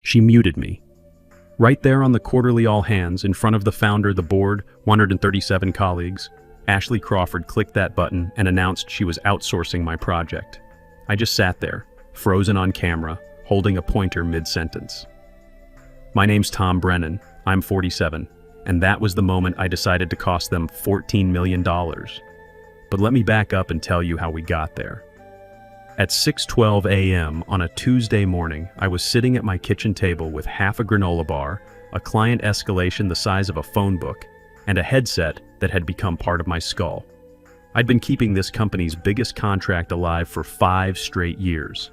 She muted me. Right there on the quarterly all hands, in front of the founder, the board, 137 colleagues, Ashley Crawford clicked that button and announced she was outsourcing my project. I just sat there, frozen on camera, holding a pointer mid-sentence. My name's Tom Brennan, I'm 47, and that was the moment I decided to cost them $14 million. But let me back up and tell you how we got there. At 6:12 a.m. on a Tuesday morning, I was sitting at my kitchen table with half a granola bar, a client escalation the size of a phone book, and a headset that had become part of my skull. I'd been keeping this company's biggest contract alive for 5 straight years.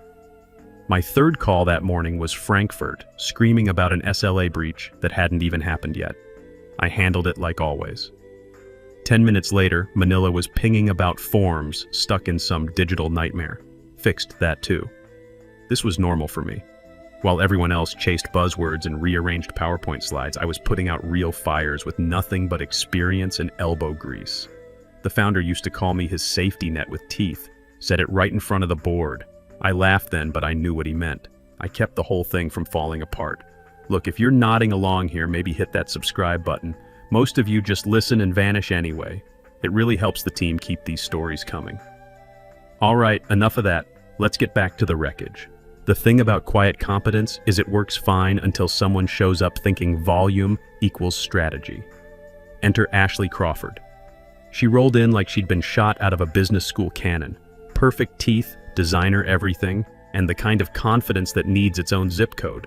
My third call that morning was Frankfurt, screaming about an SLA breach that hadn't even happened yet. I handled it like always. 10 minutes later, Manila was pinging about forms stuck in some digital nightmare. Fixed that too. This was normal for me. While everyone else chased buzzwords and rearranged PowerPoint slides, I was putting out real fires with nothing but experience and elbow grease. The founder used to call me his safety net with teeth, said it right in front of the board. I laughed then, but I knew what he meant. I kept the whole thing from falling apart. Look, if you're nodding along here, maybe hit that subscribe button. Most of you just listen and vanish anyway. It really helps the team keep these stories coming. All right, enough of that. Let's get back to the wreckage. The thing about quiet competence is it works fine until someone shows up thinking volume equals strategy. Enter Ashley Crawford. She rolled in like she'd been shot out of a business school cannon. Perfect teeth, designer everything, and the kind of confidence that needs its own zip code.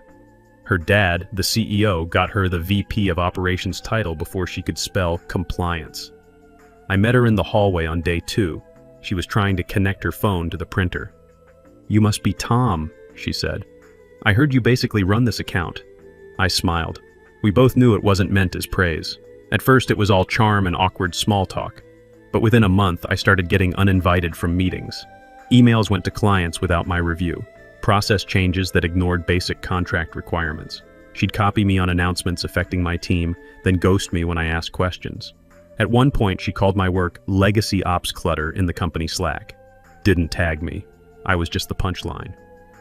Her dad, the CEO, got her the VP of Operations title before she could spell compliance. I met her in the hallway on day 2. She was trying to connect her phone to the printer. "You must be Tom," she said. "I heard you basically run this account." I smiled. We both knew it wasn't meant as praise. At first it was all charm and awkward small talk. But within a month I started getting uninvited from meetings. Emails went to clients without my review. Process changes that ignored basic contract requirements. She'd copy me on announcements affecting my team, then ghost me when I asked questions. At one point she called my work legacy ops clutter in the company Slack. Didn't tag me. I was just the punchline.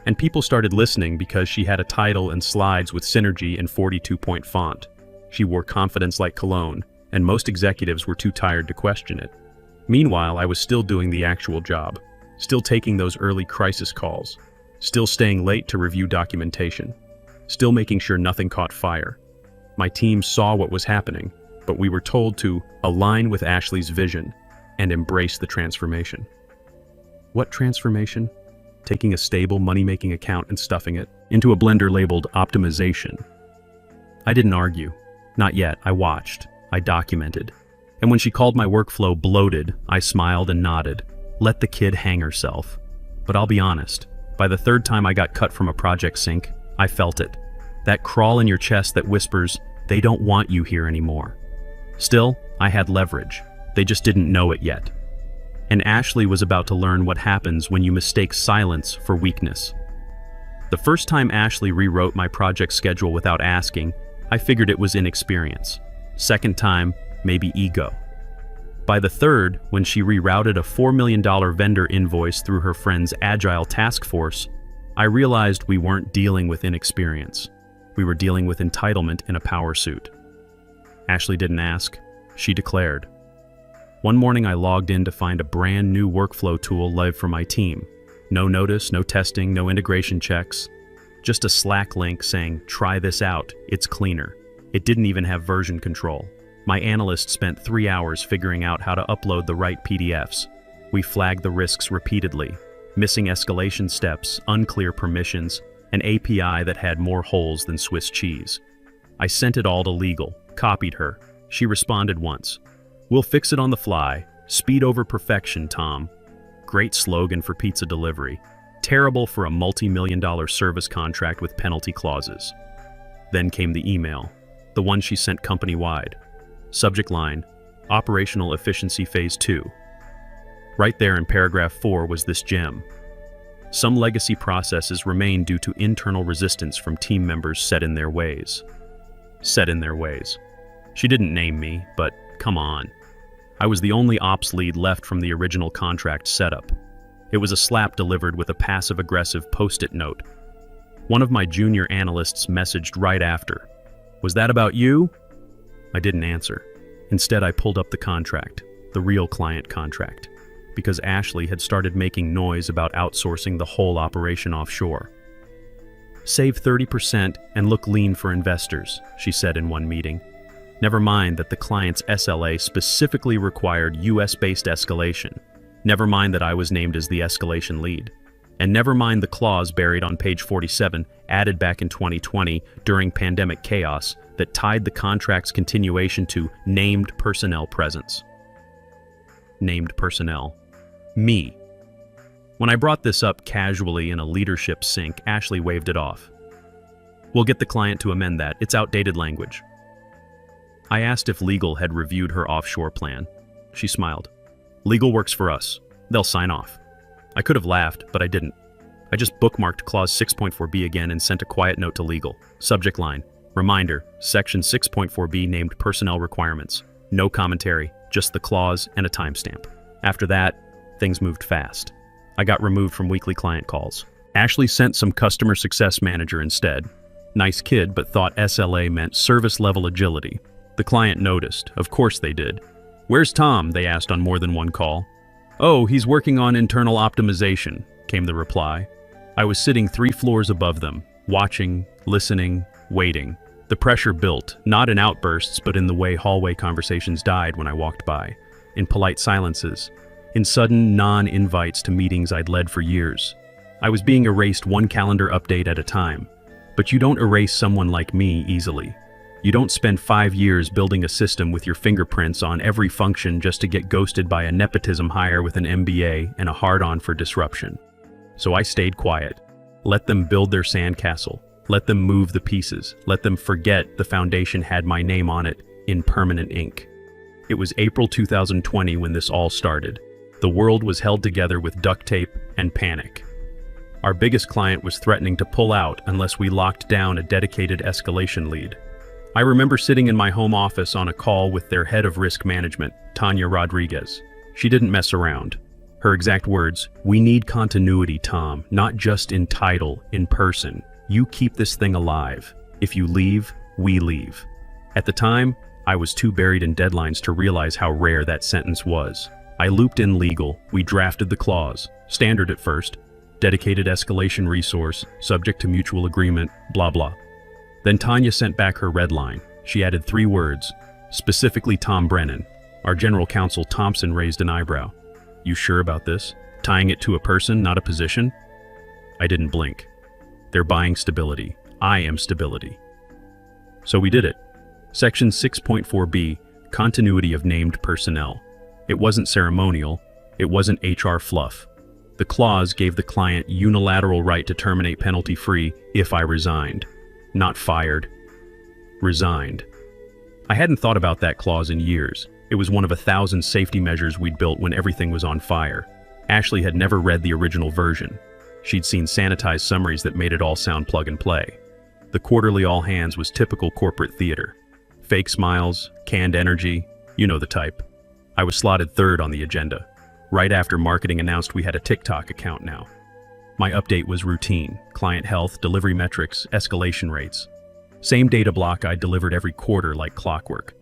And people started listening because she had a title and slides with synergy in 42-point font. She wore confidence like cologne, and most executives were too tired to question it. Meanwhile, I was still doing the actual job, still taking those early crisis calls, still staying late to review documentation, still making sure nothing caught fire. My team saw what was happening, but we were told to align with Ashley's vision and embrace the transformation. What transformation? Taking a stable money-making account and stuffing it into a blender labeled optimization. I didn't argue. Not yet. I watched. I documented. And when she called my workflow bloated, I smiled and nodded. Let the kid hang herself. But I'll be honest, by the 3rd time I got cut from a project sync, I felt it. That crawl in your chest that whispers, they don't want you here anymore. Still, I had leverage. They just didn't know it yet. And Ashley was about to learn what happens when you mistake silence for weakness. The first time Ashley rewrote my project schedule without asking, I figured it was inexperience. Second time, maybe ego. By the 3rd, when she rerouted a $4 million vendor invoice through her friend's agile task force, I realized we weren't dealing with inexperience. We were dealing with entitlement in a power suit. Ashley didn't ask. She declared. One morning I logged in to find a brand new workflow tool live for my team. No notice, no testing, no integration checks. Just a Slack link saying, try this out, it's cleaner. It didn't even have version control. My analyst spent 3 hours figuring out how to upload the right PDFs. We flagged the risks repeatedly. Missing escalation steps, unclear permissions, an API that had more holes than Swiss cheese. I sent it all to legal, copied her. She responded once. "We'll fix it on the fly. Speed over perfection, Tom." Great slogan for pizza delivery. Terrible for a multi-million-dollar service contract with penalty clauses. Then came the email, the one she sent company-wide. Subject line, Operational Efficiency Phase 2. Right there in paragraph 4 was this gem. Some legacy processes remain due to internal resistance from team members set in their ways. Set in their ways. She didn't name me, but come on. I was the only ops lead left from the original contract setup. It was a slap delivered with a passive-aggressive post-it note. One of my junior analysts messaged right after. Was that about you? I didn't answer. Instead, I pulled up the contract, the real client contract, because Ashley had started making noise about outsourcing the whole operation offshore. Save 30% and look lean for investors, she said in one meeting. Never mind that the client's SLA specifically required US-based escalation. Never mind that I was named as the escalation lead. And never mind the clause buried on page 47, added back in 2020 during pandemic chaos, that tied the contract's continuation to named personnel presence. Named personnel. Me. When I brought this up casually in a leadership sync, Ashley waved it off. We'll get the client to amend that. It's outdated language. I asked if legal had reviewed her offshore plan. She smiled. Legal works for us. They'll sign off. I could have laughed, but I didn't. I just bookmarked clause 6.4b again and sent a quiet note to legal. Subject line. Reminder, section 6.4b named personnel requirements. No commentary, just the clause and a timestamp. After that, things moved fast. I got removed from weekly client calls. Ashley sent some customer success manager instead. Nice kid, but thought SLA meant service level agility. The client noticed. Of course they did. Where's Tom? They asked on more than one call. Oh, he's working on internal optimization, came the reply. I was sitting 3 floors above them, watching, listening, waiting. The pressure built, not in outbursts, but in the way hallway conversations died when I walked by, in polite silences, in sudden non-invites to meetings I'd led for years. I was being erased one calendar update at a time. But you don't erase someone like me easily. You don't spend 5 years building a system with your fingerprints on every function just to get ghosted by a nepotism hire with an MBA and a hard-on for disruption. So I stayed quiet. Let them build their sandcastle. Let them move the pieces. Let them forget the foundation had my name on it in permanent ink. It was April 2020 when this all started. The world was held together with duct tape and panic. Our biggest client was threatening to pull out unless we locked down a dedicated escalation lead. I remember sitting in my home office on a call with their head of risk management, Tanya Rodriguez. She didn't mess around. Her exact words, "We need continuity, Tom, not just in title, in person. You keep this thing alive. If you leave, we leave." At the time, I was too buried in deadlines to realize how rare that sentence was. I looped in legal, we drafted the clause, standard at first, dedicated escalation resource, subject to mutual agreement, blah blah. Then Tanya sent back her red line. She added 3 words, specifically Tom Brennan. Our general counsel Thompson raised an eyebrow. You sure about this? Tying it to a person, not a position? I didn't blink. They're buying stability. I am stability. So we did it. Section 6.4b, continuity of named personnel. It wasn't ceremonial. It wasn't HR fluff. The clause gave the client unilateral right to terminate penalty-free if I resigned. Not fired. Resigned. I hadn't thought about that clause in years. It was one of 1,000 safety measures we'd built when everything was on fire. Ashley had never read the original version. She'd seen sanitized summaries that made it all sound plug and play. The quarterly all hands was typical corporate theater. Fake smiles, canned energy, you know the type. I was slotted 3rd on the agenda, right after marketing announced we had a TikTok account now. My update was routine: client health, delivery metrics, escalation rates. Same data block I delivered every quarter like clockwork.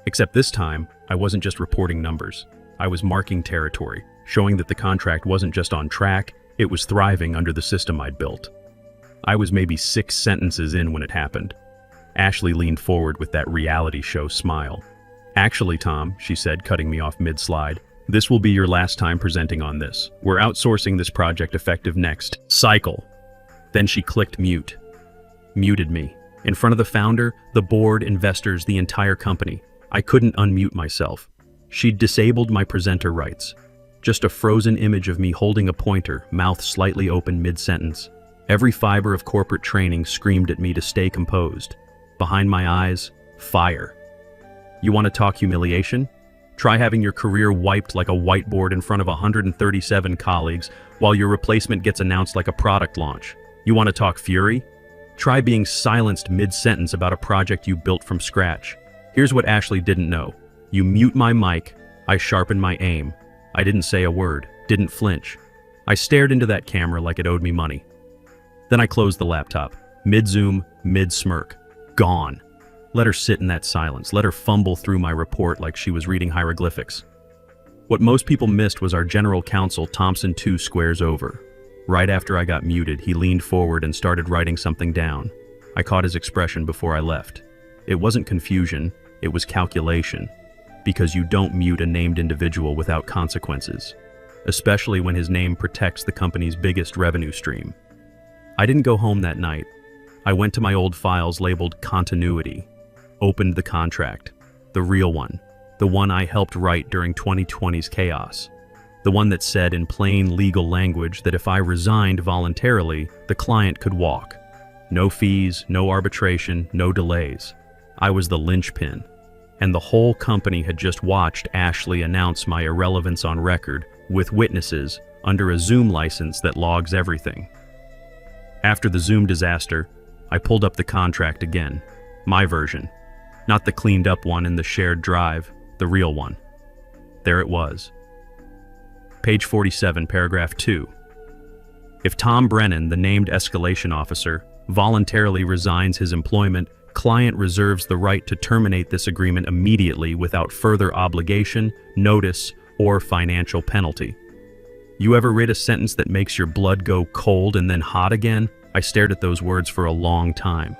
Except this time, I wasn't just reporting numbers. I was marking territory, showing that the contract wasn't just on track, it was thriving under the system I'd built. I was maybe 6 sentences in when it happened. Ashley leaned forward with that reality show smile. Actually, Tom, she said, cutting me off mid-slide, this will be your last time presenting on this. We're outsourcing this project effective next cycle. Then she clicked mute. Muted me. In front of the founder, the board, investors, the entire company. I couldn't unmute myself. She'd disabled my presenter rights. Just a frozen image of me holding a pointer, mouth slightly open mid-sentence. Every fiber of corporate training screamed at me to stay composed. Behind my eyes, fire. You want to talk humiliation? Try having your career wiped like a whiteboard in front of 137 colleagues while your replacement gets announced like a product launch. You want to talk fury? Try being silenced mid-sentence about a project you built from scratch. Here's what Ashley didn't know. You mute my mic, I sharpen my aim. I didn't say a word, didn't flinch. I stared into that camera like it owed me money. Then I closed the laptop. Mid-zoom, mid-smirk. Gone. Let her sit in that silence. Let her fumble through my report like she was reading hieroglyphics. What most people missed was our general counsel, Thompson, 2 squares over. Right after I got muted, he leaned forward and started writing something down. I caught his expression before I left. It wasn't confusion, it was calculation. Because you don't mute a named individual without consequences, especially when his name protects the company's biggest revenue stream. I didn't go home that night. I went to my old files labeled continuity, opened the contract, the real one, the one I helped write during 2020's chaos, the one that said in plain legal language that if I resigned voluntarily, the client could walk. No fees, no arbitration, no delays. I was the linchpin, and the whole company had just watched Ashley announce my irrelevance on record with witnesses under a Zoom license that logs everything. After the Zoom disaster, I pulled up the contract again, my version, not the cleaned up one in the shared drive, the real one. There it was. Page 47, paragraph 2. If Tom Brennan, the named escalation officer, voluntarily resigns his employment, client reserves the right to terminate this agreement immediately without further obligation, notice, or financial penalty. You ever read a sentence that makes your blood go cold and then hot again? I stared at those words for a long time.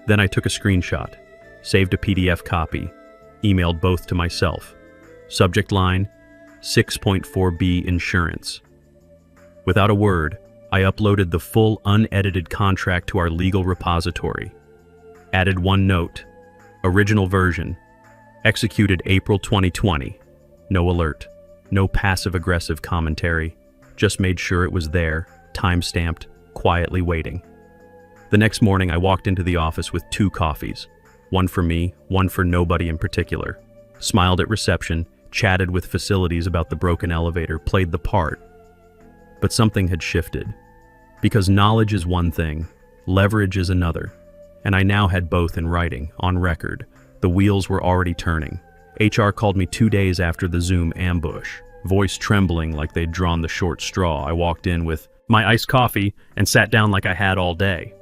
Then I took a screenshot, saved a PDF copy, emailed both to myself. Subject line, 6.4B insurance. Without a word, I uploaded the full unedited contract to our legal repository. Added one note, original version, executed April 2020. No alert, no passive-aggressive commentary, just made sure it was there, time-stamped, quietly waiting. The next morning I walked into the office with 2 coffees, one for me, one for nobody in particular, smiled at reception, chatted with facilities about the broken elevator, played the part. But something had shifted. Because knowledge is one thing, leverage is another. And I now had both in writing, on record. The wheels were already turning. HR called me 2 days after the Zoom ambush. Voice trembling like they'd drawn the short straw, I walked in with my iced coffee and sat down like I had all day.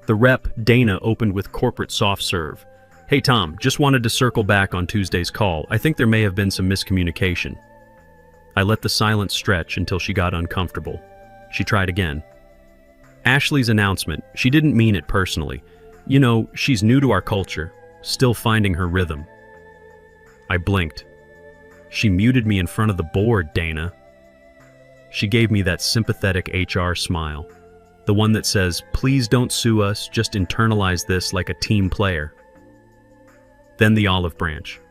The rep, Dana, opened with corporate soft serve. Hey Tom, just wanted to circle back on Tuesday's call. I think there may have been some miscommunication. I let the silence stretch until she got uncomfortable. She tried again. Ashley's announcement, she didn't mean it personally. You know, she's new to our culture, still finding her rhythm. I blinked. She muted me in front of the board, Dana. She gave me that sympathetic HR smile, the one that says, please don't sue us, just internalize this like a team player. Then the olive branch.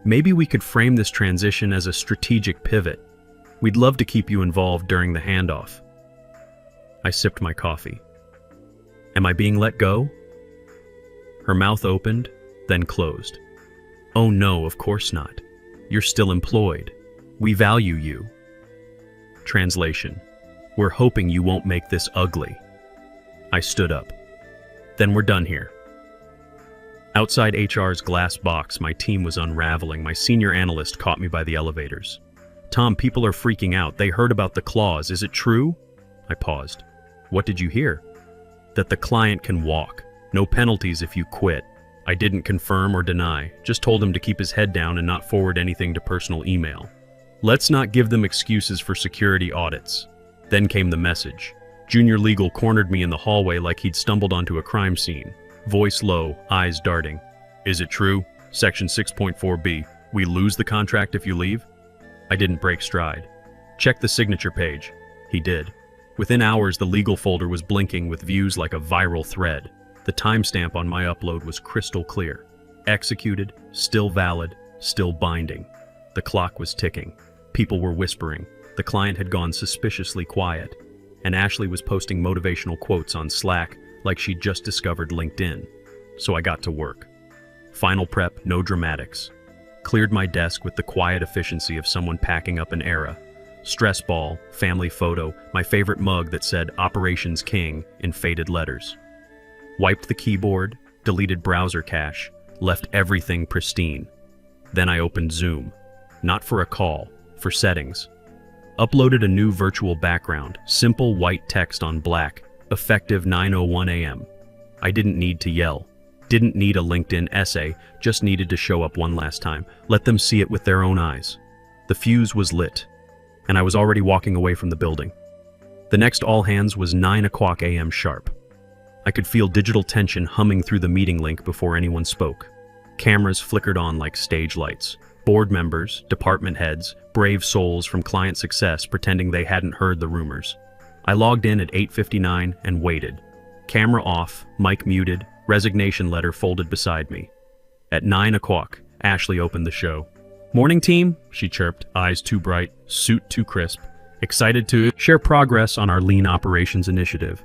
Maybe we could frame this transition as a strategic pivot. We'd love to keep you involved during the handoff. I sipped my coffee. Am I being let go? Her mouth opened, then closed. Oh no, of course not. You're still employed. We value you. Translation. We're hoping you won't make this ugly. I stood up. Then we're done here. Outside HR's glass box, my team was unraveling. My senior analyst caught me by the elevators. Tom, people are freaking out. They heard about the clause. Is it true? I paused. What did you hear? That the client can walk. No penalties if you quit. I didn't confirm or deny, just told him to keep his head down and not forward anything to personal email. Let's not give them excuses for security audits. Then came the message. Junior Legal cornered me in the hallway like he'd stumbled onto a crime scene. Voice low, eyes darting. Is it true? Section 6.4B. We lose the contract if you leave? I didn't break stride. Check the signature page. He did. Within hours, the legal folder was blinking with views like a viral thread. The timestamp on my upload was crystal clear. Executed, still valid, still binding. The clock was ticking. People were whispering. The client had gone suspiciously quiet. And Ashley was posting motivational quotes on Slack like she'd just discovered LinkedIn. So I got to work. Final prep, no dramatics. Cleared my desk with the quiet efficiency of someone packing up an era. Stress ball, family photo, my favorite mug that said Operations King in faded letters. Wiped the keyboard, deleted browser cache, left everything pristine. Then I opened Zoom. Not for a call, for settings. Uploaded a new virtual background, simple white text on black, effective 9:01 a.m. I didn't need to yell. Didn't need a LinkedIn essay, just needed to show up one last time. Let them see it with their own eyes. The fuse was lit, and I was already walking away from the building. The next all hands was 9:00 a.m. sharp. I could feel digital tension humming through the meeting link before anyone spoke. Cameras flickered on like stage lights. Board members, department heads, brave souls from client success pretending they hadn't heard the rumors. I logged in at 8:59 and waited. Camera off, mic muted, resignation letter folded beside me. At 9:00, Ashley opened the show. "Morning, team," she chirped, eyes too bright, suit too crisp. "Excited to share progress on our lean operations initiative.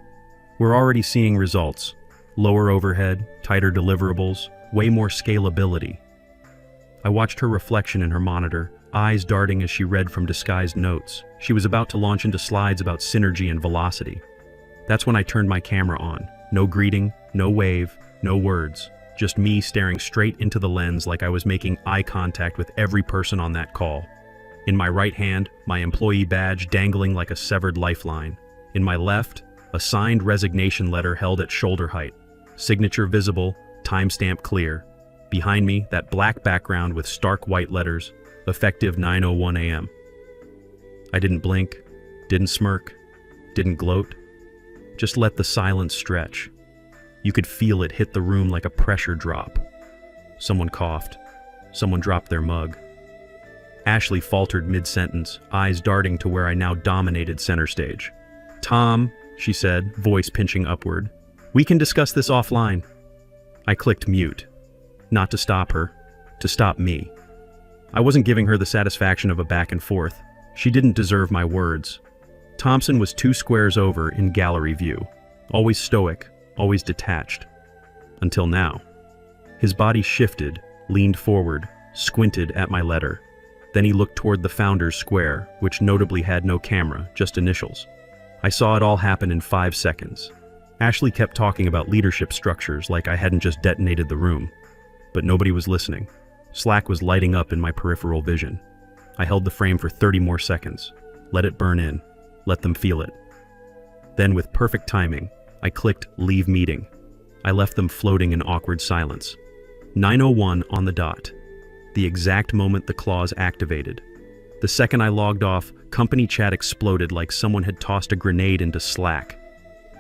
We're already seeing results. Lower overhead, tighter deliverables, way more scalability." I watched her reflection in her monitor, eyes darting as she read from disguised notes. She was about to launch into slides about synergy and velocity. That's when I turned my camera on. No greeting, no wave, no words. Just me staring straight into the lens like I was making eye contact with every person on that call. In my right hand, my employee badge dangling like a severed lifeline. In my left, a signed resignation letter held at shoulder height. Signature visible, timestamp clear. Behind me, that black background with stark white letters, effective 9:01 a.m. I didn't blink, didn't smirk, didn't gloat. Just let the silence stretch. You could feel it hit the room like a pressure drop. Someone coughed. Someone dropped their mug. Ashley faltered mid-sentence, eyes darting to where I now dominated center stage. "Tom," she said, voice pinching upward, "we can discuss this offline." I clicked mute. Not to stop her, to stop me. I wasn't giving her the satisfaction of a back and forth. She didn't deserve my words. Thompson was 2 squares over in gallery view. Always stoic, always detached. Until now. His body shifted, leaned forward, squinted at my letter. Then he looked toward the founder's square, which notably had no camera, just initials. I saw it all happen in 5 seconds. Ashley kept talking about leadership structures like I hadn't just detonated the room. But nobody was listening. Slack was lighting up in my peripheral vision. I held the frame for 30 more seconds. Let it burn in. Let them feel it. Then, with perfect timing, I clicked leave meeting. I left them floating in awkward silence. 9:01 on the dot. The exact moment the clause activated. The second I logged off, company chat exploded like someone had tossed a grenade into Slack.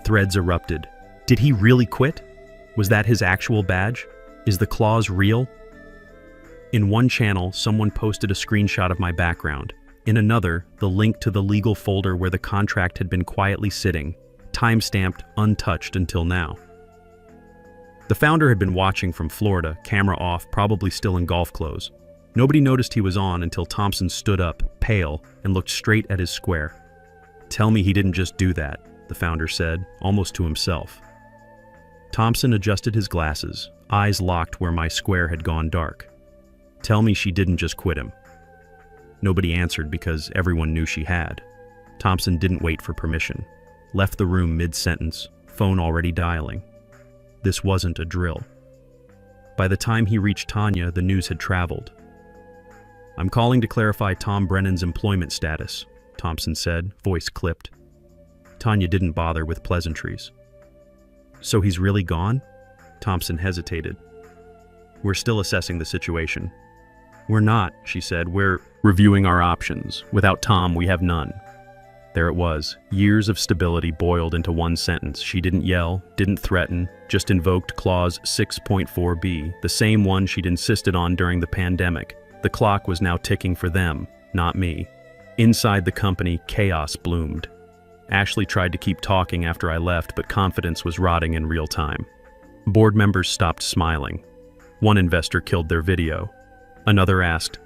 Threads erupted. Did he really quit? Was that his actual badge? Is the clause real? In one channel, someone posted a screenshot of my background. In another, the link to the legal folder where the contract had been quietly sitting, time-stamped, untouched until now. The founder had been watching from Florida, camera off, probably still in golf clothes. Nobody noticed he was on until Thompson stood up, pale, and looked straight at his square. "Tell me he didn't just do that," the founder said, almost to himself. Thompson adjusted his glasses, eyes locked where my square had gone dark. "Tell me she didn't just quit him." Nobody answered because everyone knew she had. Thompson didn't wait for permission. Left the room mid-sentence, phone already dialing. This wasn't a drill. By the time he reached Tanya, the news had traveled. "I'm calling to clarify Tom Brennan's employment status," Thompson said, voice clipped. Tanya didn't bother with pleasantries. "So he's really gone?" Thompson hesitated. "We're still assessing the situation." "We're not," she said. "We're reviewing our options. Without Tom, we have none." There it was, years of stability boiled into one sentence. She didn't yell, didn't threaten, just invoked Clause 6.4b, the same one she'd insisted on during the pandemic. The clock was now ticking for them, not me. Inside the company, chaos bloomed. Ashley tried to keep talking after I left, but confidence was rotting in real time. Board members stopped smiling. One investor killed their video. Another asked,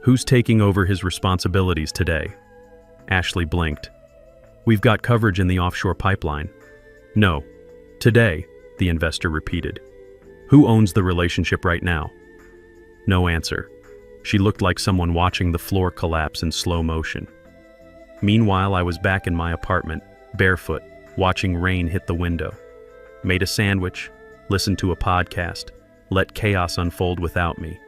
"Who's taking over his responsibilities today?" Ashley blinked. "We've got coverage in the offshore pipeline." "No. Today," the investor repeated. "Who owns the relationship right now?" No answer. She looked like someone watching the floor collapse in slow motion. Meanwhile, I was back in my apartment, barefoot, watching rain hit the window. Made a sandwich, listened to a podcast, let chaos unfold without me.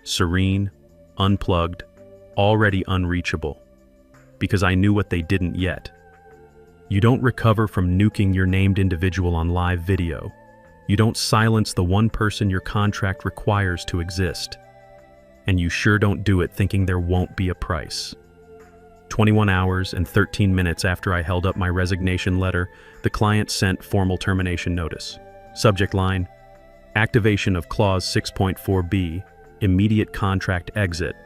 Serene, unplugged, already unreachable. Because I knew what they didn't yet. You don't recover from nuking your named individual on live video. You don't silence the one person your contract requires to exist. And you sure don't do it thinking there won't be a price. 21 hours and 13 minutes after I held up my resignation letter, the client sent formal termination notice. Subject line: activation of Clause 6.4b, immediate contract exit.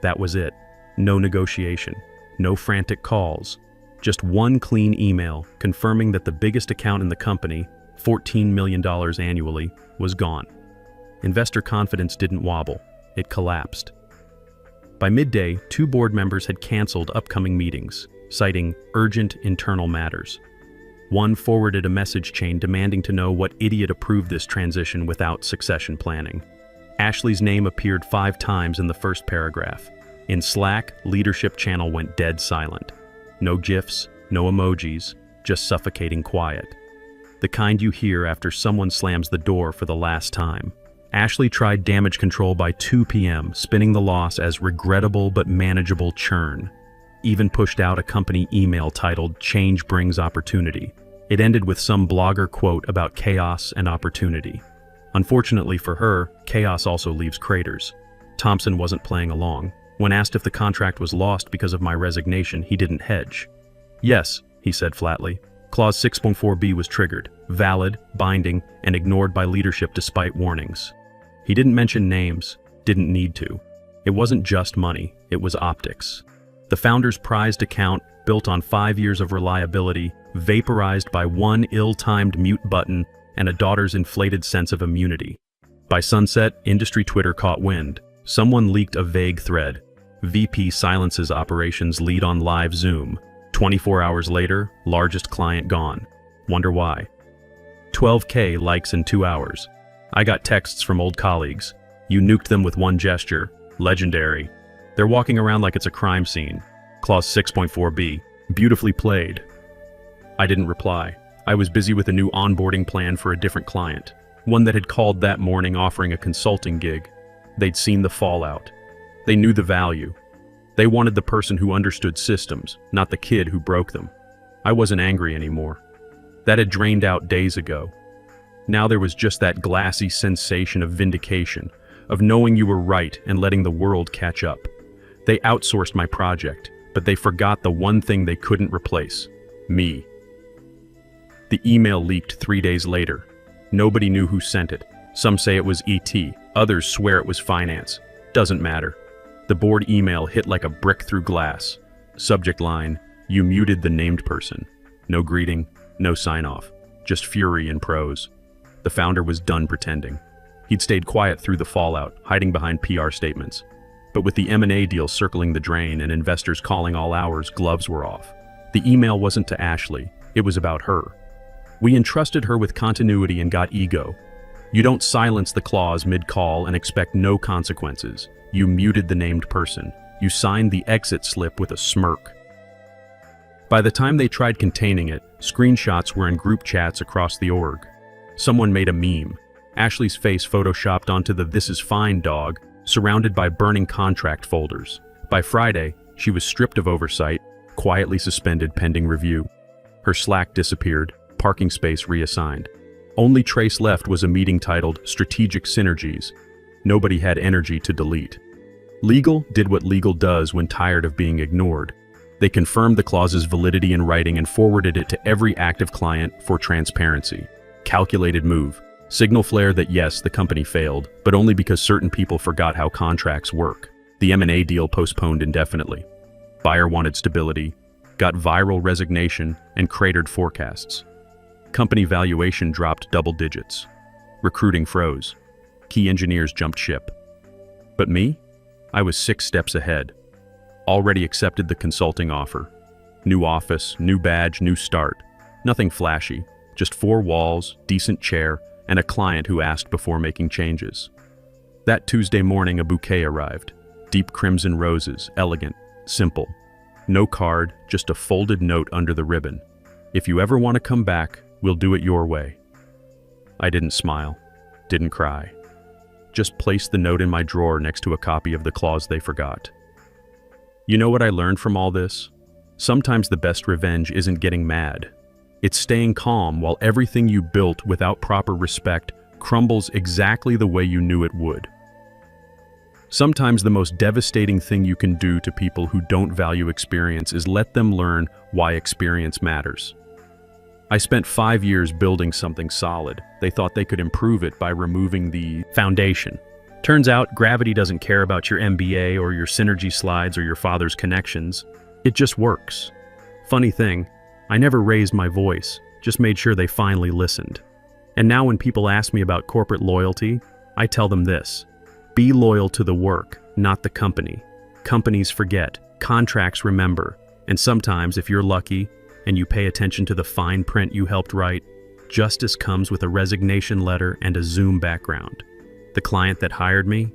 That was it. No negotiation, no frantic calls. Just one clean email confirming that the biggest account in the company, $14 million annually, was gone. Investor confidence didn't wobble, it collapsed. By midday, 2 board members had canceled upcoming meetings, citing urgent internal matters. One forwarded a message chain demanding to know what idiot approved this transition without succession planning. Ashley's name appeared 5 times in the first paragraph. In Slack, leadership channel went dead silent. No GIFs, no emojis, just suffocating quiet. The kind you hear after someone slams the door for the last time. Ashley tried damage control by 2 p.m., spinning the loss as regrettable but manageable churn. Even pushed out a company email titled "Change Brings Opportunity." It ended with some blogger quote about chaos and opportunity. Unfortunately for her, chaos also leaves craters. Thompson wasn't playing along. When asked if the contract was lost because of my resignation, he didn't hedge. Yes, he said flatly. Clause 6.4b was triggered, valid, binding, and ignored by leadership despite warnings. He didn't mention names, didn't need to. It wasn't just money, it was optics. The founder's prized account, built on 5 years of reliability, vaporized by one ill-timed mute button and a daughter's inflated sense of immunity. By sunset, industry Twitter caught wind. Someone leaked a vague thread. VP silences operations lead on live Zoom. 24 hours later, largest client gone. Wonder why? 12K likes in 2 hours. I got texts from old colleagues. You nuked them with one gesture. Legendary. They're walking around like it's a crime scene. Clause 6.4b. Beautifully played. I didn't reply. I was busy with a new onboarding plan for a different client. One that had called that morning offering a consulting gig. They'd seen the fallout. They knew the value. They wanted the person who understood systems, not the kid who broke them. I wasn't angry anymore. That had drained out days ago. Now there was just that glassy sensation of vindication, of knowing you were right and letting the world catch up. They outsourced my project, but they forgot the one thing they couldn't replace: me. The email leaked 3 days later. Nobody knew who sent it. Some say it was ET, others swear it was finance. Doesn't matter. The board email hit like a brick through glass. Subject line: you muted the named person. No greeting, no sign-off, just fury in prose. The founder was done pretending. He'd stayed quiet through the fallout, hiding behind PR statements. But with the M&A deal circling the drain and investors calling all hours, gloves were off. The email wasn't to Ashley, it was about her. We entrusted her with continuity and got ego. You don't silence the clause mid-call and expect no consequences. You muted the named person. You signed the exit slip with a smirk. By the time they tried containing it, screenshots were in group chats across the org. Someone made a meme. Ashley's face photoshopped onto the "this is fine" dog, surrounded by burning contract folders. By Friday, she was stripped of oversight, quietly suspended pending review. Her Slack disappeared, parking space reassigned. Only trace left was a meeting titled "Strategic Synergies." Nobody had energy to delete. Legal did what legal does when tired of being ignored. They confirmed the clause's validity in writing and forwarded it to every active client for transparency. Calculated move. Signal flare that yes, the company failed, but only because certain people forgot how contracts work. The M&A deal postponed indefinitely. Buyer wanted stability, got viral resignation, and cratered forecasts. Company valuation dropped double digits. Recruiting froze. Key engineers jumped ship. But me? I was 6 steps ahead. Already accepted the consulting offer. New office, new badge, new start. Nothing flashy, just 4 walls, decent chair, and a client who asked before making changes. That Tuesday morning a bouquet arrived. Deep crimson roses, elegant, simple. No card, just a folded note under the ribbon. If you ever want to come back, we'll do it your way. I didn't smile, didn't cry. Just placed the note in my drawer next to a copy of the clause they forgot. You know what I learned from all this? Sometimes the best revenge isn't getting mad. It's staying calm while everything you built without proper respect crumbles exactly the way you knew it would. Sometimes the most devastating thing you can do to people who don't value experience is let them learn why experience matters. I spent 5 years building something solid. They thought they could improve it by removing the foundation. Turns out gravity doesn't care about your MBA or your synergy slides or your father's connections. It just works. Funny thing, I never raised my voice, just made sure they finally listened. And now when people ask me about corporate loyalty, I tell them this: be loyal to the work, not the company. Companies forget, contracts remember, and sometimes if you're lucky and you pay attention to the fine print you helped write, justice comes with a resignation letter and a Zoom background. The client that hired me,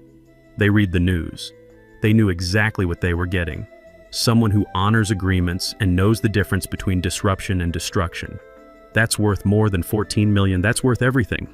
they read the news. They knew exactly what they were getting. Someone who honors agreements and knows the difference between disruption and destruction. That's worth more than 14 million. That's worth everything.